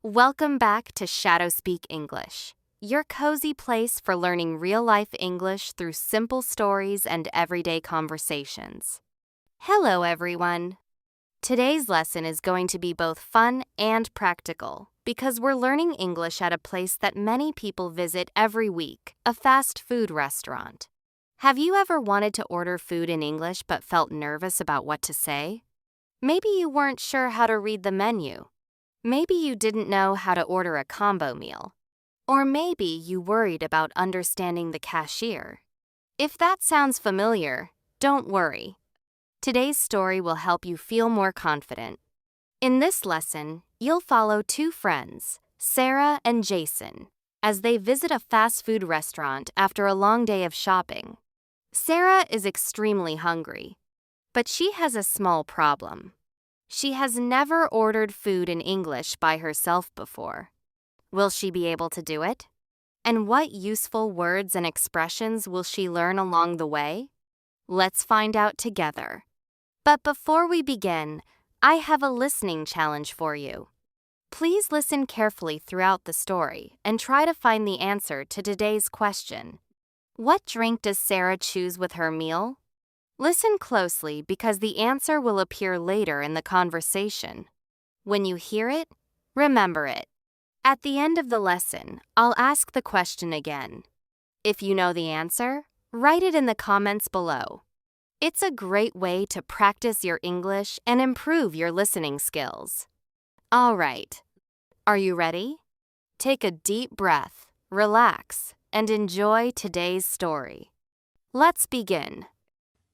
Welcome back to Shadow Speak English, your cozy place for learning real-life English through simple stories and everyday conversations. Hello, everyone. Today's lesson is going to be both fun and practical because we're learning English at a place that many people visit every week, a fast food restaurant. Have you ever wanted to order food in English but felt nervous about what to say? Maybe you weren't sure how to read the menu. Maybe you didn't know how to order a combo meal. Or maybe you worried about understanding the cashier. If that sounds familiar, don't worry. Today's story will help you feel more confident. In this lesson, you'll follow two friends, Sarah and Jason, as they visit a fast food restaurant after a long day of shopping. Sarah is extremely hungry, but she has a small problem. She has never ordered food in English by herself before. Will she be able to do it? And what useful words and expressions will she learn along the way? Let's find out together. But before we begin, I have a listening challenge for you. Please listen carefully throughout the story and try to find the answer to today's question. What drink does Sarah choose with her meal? Listen closely because the answer will appear later in the conversation. When you hear it, remember it. At the end of the lesson, I'll ask the question again. If you know the answer, write it in the comments below. It's a great way to practice your English and improve your listening skills. All right, are you ready? Take a deep breath, relax, and enjoy today's story. Let's begin.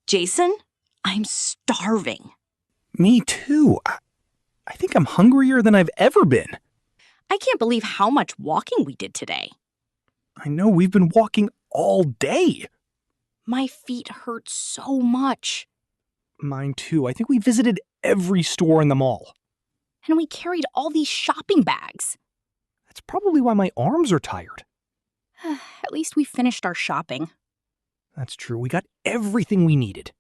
Jason, I'm starving. Me too. I think I'm hungrier than I've ever been. I can't believe how much walking we did today. I know we've been walking all day. My feet hurt so much. Mine too. I think we visited every store in the mall. And we carried all these shopping bags. That's probably why my arms are tired. At least we finished our shopping. That's true. We got everything we needed.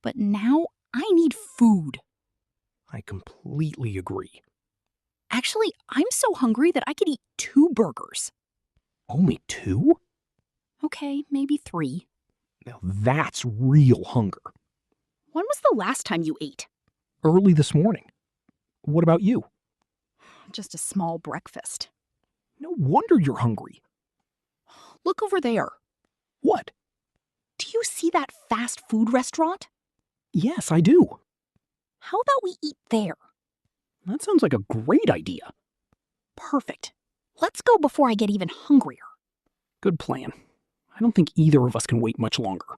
But now I need food. I completely agree. Actually, I'm so hungry that I could eat 2 burgers. Only 2? Okay, maybe 3. Now that's real hunger. When was the last time you ate? Early this morning. What about you? Just a small breakfast. No wonder you're hungry. Look over there. What? Do you see that fast food restaurant? Yes, I do. How about we eat there? That sounds like a great idea. Perfect. Let's go before I get even hungrier. Good plan. I don't think either of us can wait much longer.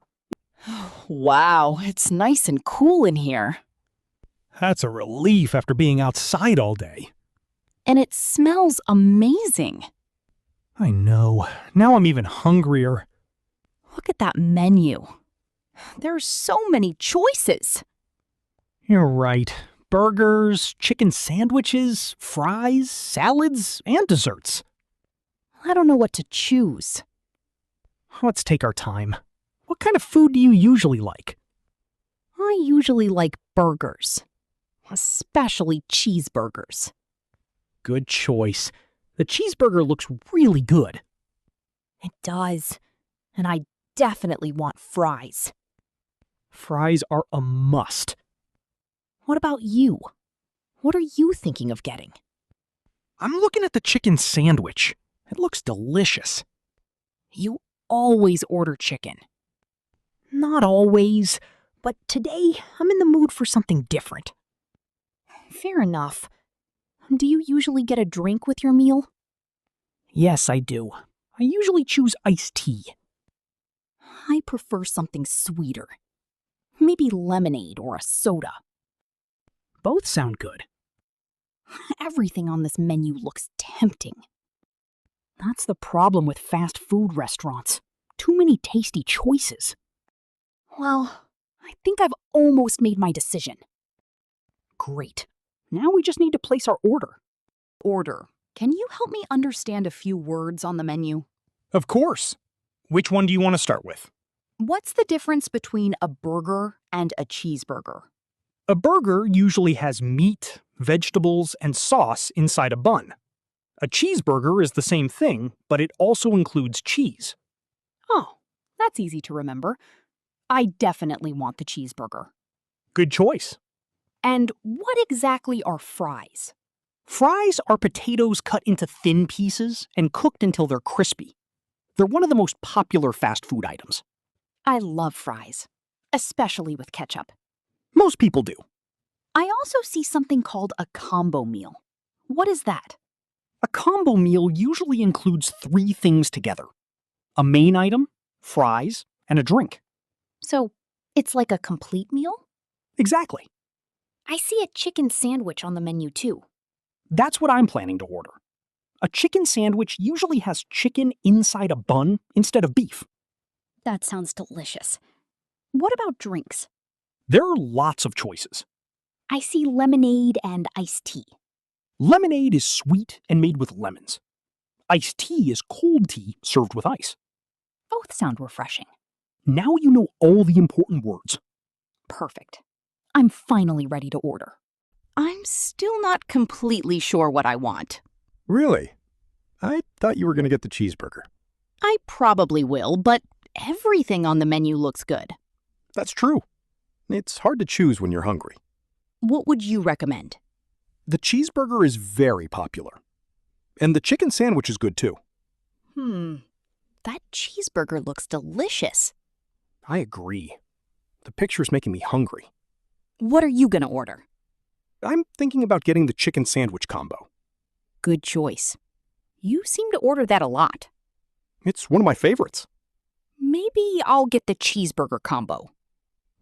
Wow, it's nice and cool in here. That's a relief after being outside all day. And it smells amazing. I know. Now I'm even hungrier. Look at that menu. There's so many choices. You're right. Burgers, chicken sandwiches, fries, salads, and desserts. I don't know what to choose. Let's take our time. What kind of food do you usually like? I usually like burgers, especially cheeseburgers. Good choice. The cheeseburger looks really good. It does, and I definitely want fries. Fries are a must. What about you? What are you thinking of getting? I'm looking at the chicken sandwich. It looks delicious. You always order chicken. Not always, but today I'm in the mood for something different. Fair enough. Do you usually get a drink with your meal? Yes, I do. I usually choose iced tea. I prefer something sweeter. Maybe lemonade or a soda. Both sound good. Everything on this menu looks tempting. That's the problem with fast food restaurants. Too many tasty choices. Well, I think I've almost made my decision. Great. Now we just need to place our order. Order. Can you help me understand a few words on the menu? Of course. Which one do you want to start with? What's the difference between a burger and a cheeseburger? A burger usually has meat, vegetables, and sauce inside a bun. A cheeseburger is the same thing, but it also includes cheese. Oh, that's easy to remember. I definitely want the cheeseburger. Good choice. And what exactly are fries? Fries are potatoes cut into thin pieces and cooked until they're crispy. They're one of the most popular fast food items. I love fries, especially with ketchup. Most people do. I also see something called a combo meal. What is that? A combo meal usually includes 3 things together: a main item, fries, and a drink. So, it's like a complete meal? Exactly. I see a chicken sandwich on the menu too. That's what I'm planning to order. A chicken sandwich usually has chicken inside a bun instead of beef. That sounds delicious. What about drinks? There are lots of choices. I see lemonade and iced tea. Lemonade is sweet and made with lemons. Iced tea is cold tea served with ice. Both sound refreshing. Now you know all the important words. Perfect. I'm finally ready to order. I'm still not completely sure what I want. Really? I thought you were going to get the cheeseburger. I probably will, but everything on the menu looks good. That's true. It's hard to choose when you're hungry. What would you recommend? The cheeseburger is very popular. And the chicken sandwich is good too. That cheeseburger looks delicious. I agree. The picture's making me hungry. What are you gonna order? I'm thinking about getting the chicken sandwich combo. Good choice. You seem to order that a lot. It's one of my favorites. Maybe I'll get the cheeseburger combo.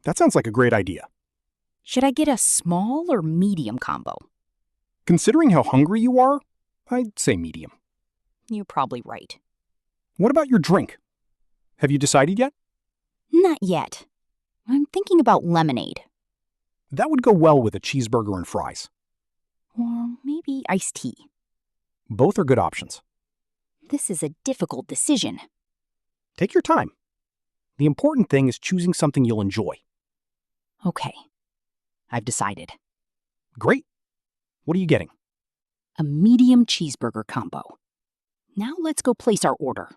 That sounds like a great idea. Should I get a small or medium combo? Considering how hungry you are, I'd say medium. You're probably right. What about your drink? Have you decided yet? Not yet. I'm thinking about lemonade. That would go well with a cheeseburger and fries. Or maybe iced tea. Both are good options. This is a difficult decision. Take your time. The important thing is choosing something you'll enjoy. Okay. I've decided. Great. What are you getting? A medium cheeseburger combo. Now let's go place our order.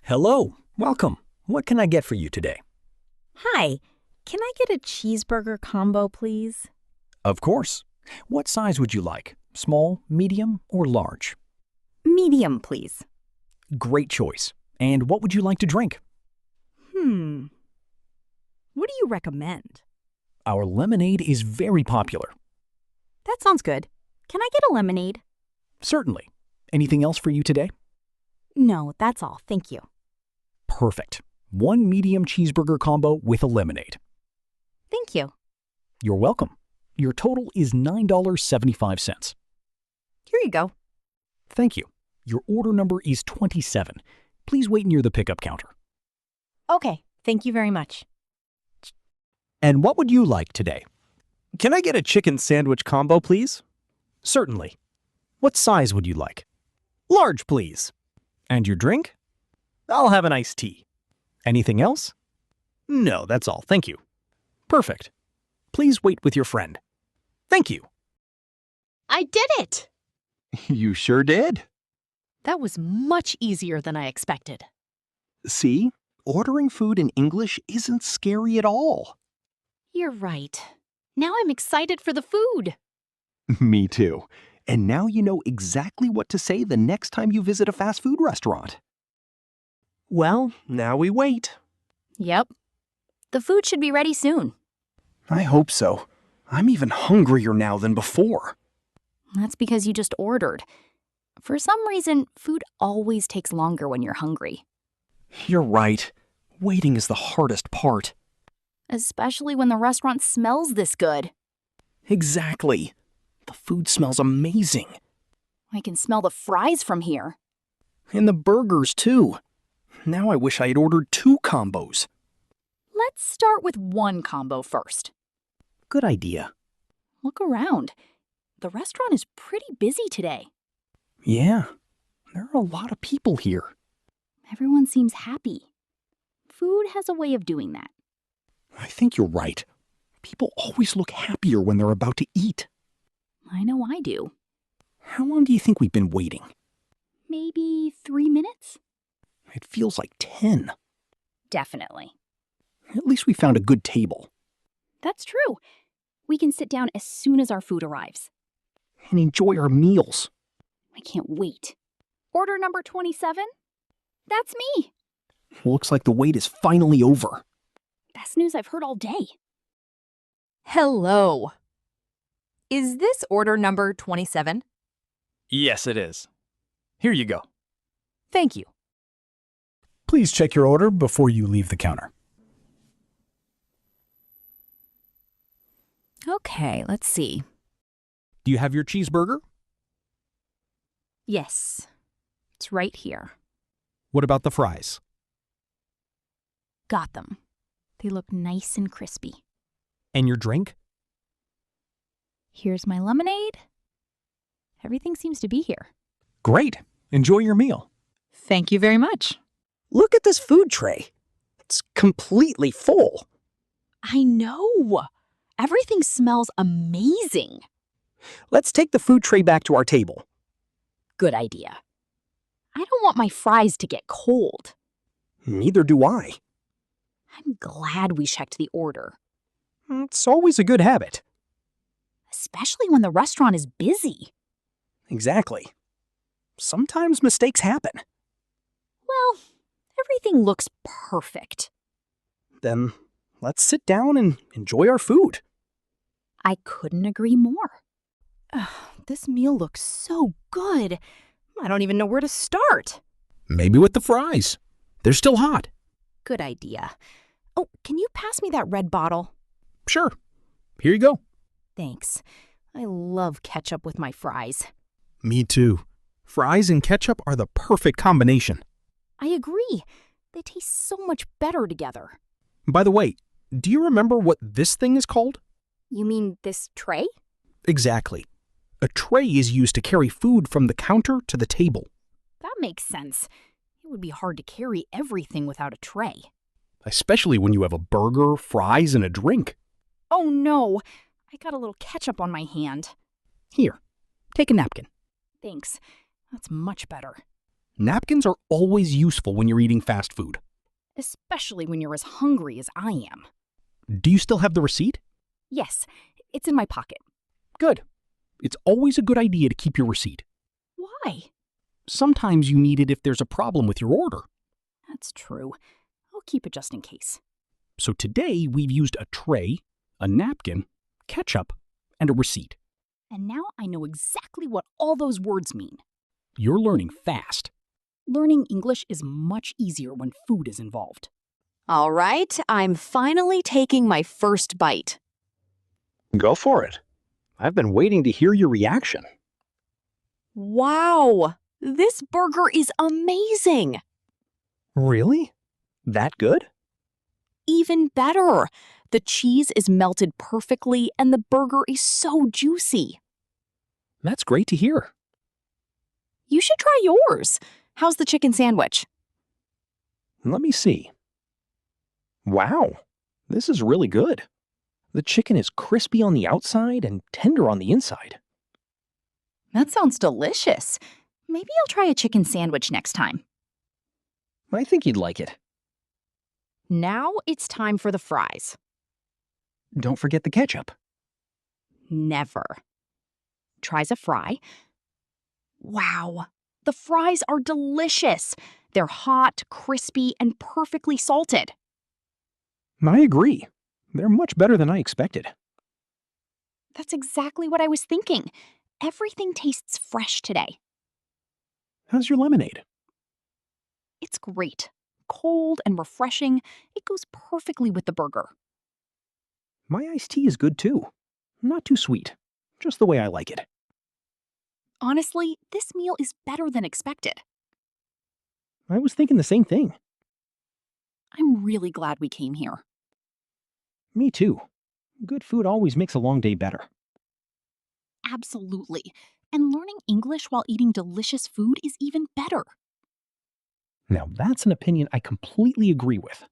Hello, welcome. What can I get for you today? Hi, can I get a cheeseburger combo, please? Of course. What size would you like? Small, medium, or large? Medium, please. Great choice. And what would you like to drink? What do you recommend? Our lemonade is very popular. That sounds good. Can I get a lemonade? Certainly. Anything else for you today? No, that's all. Thank you. Perfect. 1 medium cheeseburger combo with a lemonade. Thank you. You're welcome. Your total is $9.75. Here you go. Thank you. Your order number is 27. Please wait near the pickup counter. Okay, thank you very much. And what would you like today? Can I get a chicken sandwich combo, please? Certainly. What size would you like? Large, please. And your drink? I'll have an iced tea. Anything else? No, that's all. Thank you. Perfect. Please wait with your friend. Thank you. I did it! You sure did. That was much easier than I expected. See? Ordering food in English isn't scary at all. You're right. Now I'm excited for the food. Me too. And now you know exactly what to say the next time you visit a fast food restaurant. Well, now we wait. Yep. The food should be ready soon. I hope so. I'm even hungrier now than before. That's because you just ordered. For some reason, food always takes longer when you're hungry. You're right. Waiting is the hardest part. Especially when the restaurant smells this good. Exactly. The food smells amazing. I can smell the fries from here. And the burgers, too. Now I wish I had ordered 2 combos. Let's start with one combo first. Good idea. Look around. The restaurant is pretty busy today. Yeah, there are a lot of people here. Everyone seems happy. Food has a way of doing that. I think you're right. People always look happier when they're about to eat. I know I do. How long do you think we've been waiting? Maybe 3 minutes? It feels like 10. Definitely. At least we found a good table. That's true. We can sit down as soon as our food arrives. And enjoy our meals. I can't wait. Order number 27? That's me. Looks like the wait is finally over. Best news I've heard all day. Hello. Is this order number 27? Yes, it is. Here you go. Thank you. Please check your order before you leave the counter. Okay, let's see. Do you have your cheeseburger? Yes, it's right here. What about the fries? Got them. They look nice and crispy. And your drink? Here's my lemonade. Everything seems to be here. Great. Enjoy your meal. Thank you very much. Look at this food tray. It's completely full. I know. Everything smells amazing. Let's take the food tray back to our table. Good idea. I don't want my fries to get cold. Neither do I. I'm glad we checked the order, It's always a good habit. especially when the restaurant is busy. Exactly. Sometimes mistakes happen. Well, everything looks perfect. Then let's sit down and enjoy our food. I couldn't agree more. This meal looks so good. I don't even know where to start. Maybe with the fries. They're still hot. Good idea. Oh, can you pass me that red bottle? Sure. Here you go. Thanks. I love ketchup with my fries. Me too. Fries and ketchup are the perfect combination. I agree. They taste so much better together. By the way, do you remember what this thing is called? You mean this tray? Exactly. A tray is used to carry food from the counter to the table. That makes sense. It would be hard to carry everything without a tray. Especially when you have a burger, fries, and a drink. Oh no, I got a little ketchup on my hand. Here, take a napkin. Thanks. That's much better. Napkins are always useful when you're eating fast food. Especially when you're as hungry as I am. Do you still have the receipt? Yes, it's in my pocket. Good. It's always a good idea to keep your receipt. Why? Sometimes you need it if there's a problem with your order. That's true. I'll keep it just in case. So today we've used a tray, a napkin, ketchup, and a receipt. And now I know exactly what all those words mean. You're learning fast. Learning English is much easier when food is involved. All right, I'm finally taking my first bite. Go for it. I've been waiting to hear your reaction. Wow, this burger is amazing. Really? That good? Even better. The cheese is melted perfectly and the burger is so juicy. That's great to hear. You should try yours. How's the chicken sandwich? Let me see. Wow, this is really good. The chicken is crispy on the outside and tender on the inside. That sounds delicious. Maybe I'll try a chicken sandwich next time. I think you'd like it. Now it's time for the fries. Don't forget the ketchup. Never. Tries a fry. Wow, the fries are delicious. They're hot, crispy, and perfectly salted. I agree. They're much better than I expected. That's exactly what I was thinking. Everything tastes fresh today. How's your lemonade? It's great. Cold and refreshing. It goes perfectly with the burger. My iced tea is good too. Not too sweet. Just the way I like it. Honestly, this meal is better than expected. I was thinking the same thing. I'm really glad we came here. Me too. Good food always makes a long day better. Absolutely. And learning English while eating delicious food is even better. Now that's an opinion I completely agree with.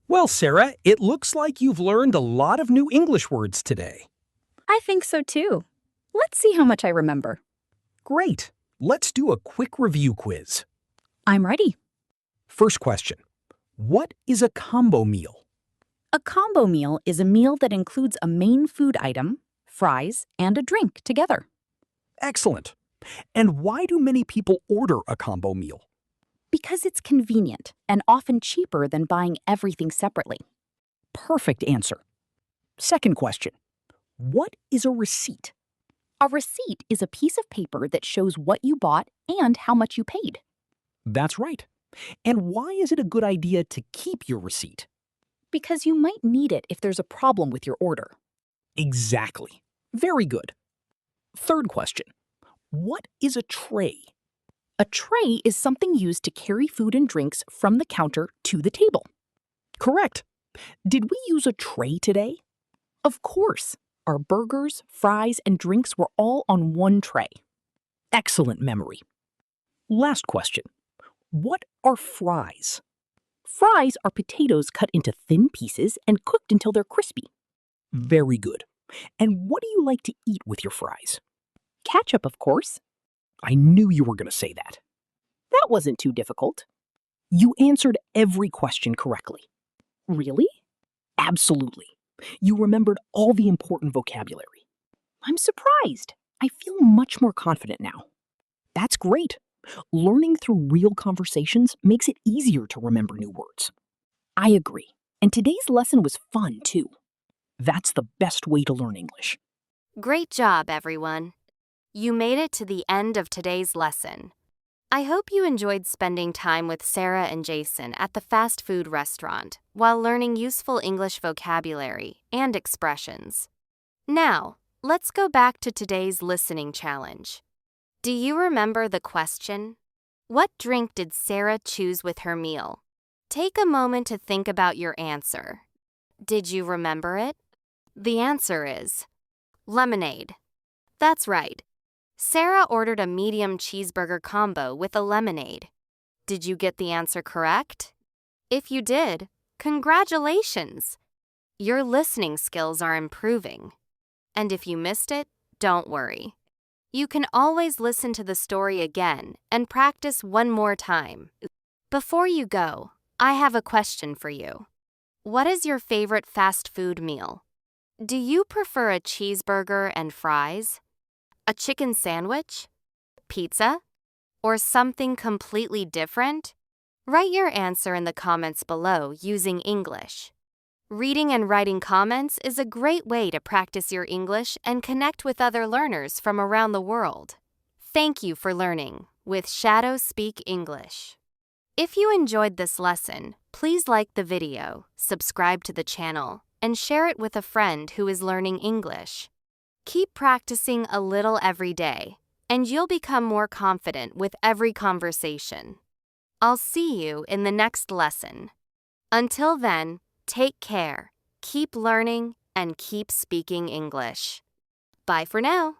Well, Sarah, it looks like you've learned a lot of new English words today. I think so too. Let's see how much I remember. Great. Let's do a quick review quiz. I'm ready. First question. What is a combo meal? A combo meal is a meal that includes a main food item, fries, and a drink together. Excellent. And why do many people order a combo meal? Because it's convenient and often cheaper than buying everything separately. Perfect answer. Second question. What is a receipt? A receipt is a piece of paper that shows what you bought and how much you paid. That's right. And why is it a good idea to keep your receipt? Because you might need it if there's a problem with your order. Exactly. Very good. Third question. What is a tray? A tray is something used to carry food and drinks from the counter to the table. Correct. Did we use a tray today? Of course. Our burgers, fries, and drinks were all on one tray. Excellent memory. Last question. What are fries? Fries are potatoes cut into thin pieces and cooked until they're crispy. Very good. And what do you like to eat with your fries? Ketchup, of course. I knew you were going to say that. That wasn't too difficult. You answered every question correctly. Really? Absolutely. You remembered all the important vocabulary. I'm surprised. I feel much more confident now. That's great. Learning through real conversations makes it easier to remember new words. I agree. And today's lesson was fun, too. That's the best way to learn English. Great job, everyone. You made it to the end of today's lesson. I hope you enjoyed spending time with Sarah and Jason at the fast food restaurant while learning useful English vocabulary and expressions. Now, let's go back to today's listening challenge. Do you remember the question? What drink did Sarah choose with her meal? Take a moment to think about your answer. Did you remember it? The answer is lemonade. That's right. Sarah ordered a medium cheeseburger combo with a lemonade. Did you get the answer correct? If you did, congratulations! Your listening skills are improving. And if you missed it, don't worry. You can always listen to the story again and practice one more time. Before you go, I have a question for you. What is your favorite fast food meal? Do you prefer a cheeseburger and fries? A chicken sandwich? Pizza? Or something completely different? Write your answer in the comments below using English. Reading and writing comments is a great way to practice your English and connect with other learners from around the world. Thank you for learning with Shadow Speak English. If you enjoyed this lesson, please like the video, subscribe to the channel, and share it with a friend who is learning English. Keep practicing a little every day, and you'll become more confident with every conversation. I'll see you in the next lesson. Until then, take care, keep learning, and keep speaking English. Bye for now.